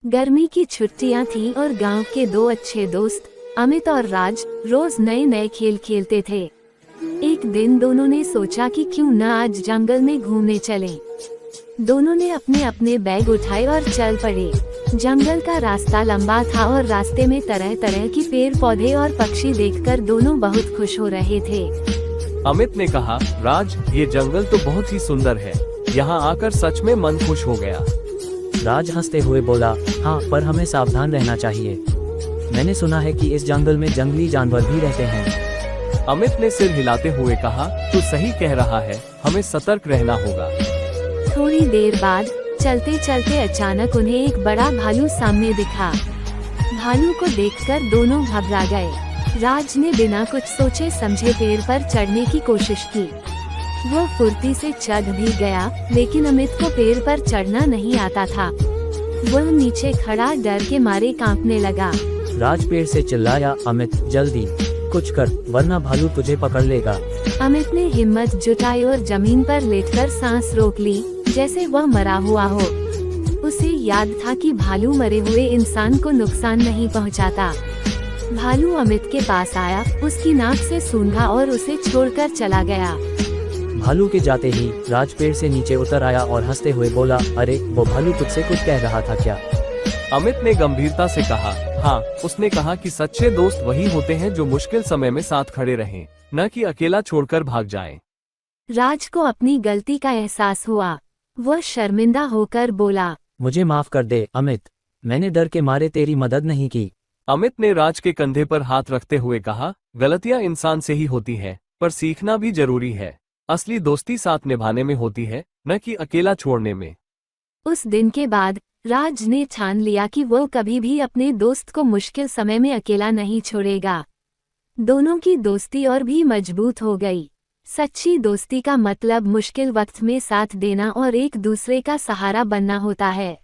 गर्मी की छुट्टियां थी और गांव के दो अच्छे दोस्त अमित और राज रोज नए नए खेल खेलते थे। एक दिन दोनों ने सोचा कि क्यों न आज जंगल में घूमने चलें। दोनों ने अपने अपने बैग उठाए और चल पड़े। जंगल का रास्ता लंबा था और रास्ते में तरह तरह की पेड़ पौधे और पक्षी देखकर दोनों बहुत खुश हो रहे थे। अमित ने कहा, राज, ये जंगल तो बहुत ही सुंदर है। यहाँ आकर सच में मन खुश हो गया। राज हंसते हुए बोला, हाँ, पर हमें सावधान रहना चाहिए। मैंने सुना है कि इस जंगल में जंगली जानवर भी रहते हैं। अमित ने सिर हिलाते हुए कहा, तू सही कह रहा है, हमें सतर्क रहना होगा। थोड़ी देर बाद चलते चलते अचानक उन्हें एक बड़ा भालू सामने दिखा। भालू को देखकर दोनों घबरा गए। राज ने बिना कुछ सोचे समझे पेड़ पर चढ़ने की कोशिश की। वो फुर्ती से चढ़ भी गया, लेकिन अमित को पेड़ पर चढ़ना नहीं आता था। वह नीचे खड़ा डर के मारे कांपने लगा। राज पेड़ से चिल्लाया, अमित, जल्दी कुछ कर, वरना भालू तुझे पकड़ लेगा। अमित ने हिम्मत जुटाई और जमीन पर लेटकर सांस रोक ली, जैसे वह मरा हुआ हो। उसे याद था कि भालू मरे हुए इंसान को नुकसान नहीं पहुंचाता। भालू अमित के पास आया, उसकी नाक से सूंघा और उसे छोड़कर चला गया। भालू के जाते ही राज पेड़ से नीचे उतर आया और हंसते हुए बोला, अरे, वो भालू तुझसे कुछ कह रहा था क्या? अमित ने गंभीरता से कहा, हाँ, उसने कहा कि सच्चे दोस्त वही होते हैं जो मुश्किल समय में साथ खड़े रहें, न कि अकेला छोड़कर भाग जाएं। राज को अपनी गलती का एहसास हुआ। वह शर्मिंदा होकर बोला, मुझे माफ कर दे अमित, मैंने डर के मारे तेरी मदद नहीं की। अमित ने राज के कंधे पर हाथ रखते हुए कहा, गलतियां इंसान से ही होती हैं, पर सीखना भी जरूरी है। असली दोस्ती साथ निभाने में होती है, न कि अकेला छोड़ने में। उस दिन के बाद राज ने ठान लिया कि वो कभी भी अपने दोस्त को मुश्किल समय में अकेला नहीं छोड़ेगा। दोनों की दोस्ती और भी मजबूत हो गई। सच्ची दोस्ती का मतलब मुश्किल वक्त में साथ देना और एक दूसरे का सहारा बनना होता है।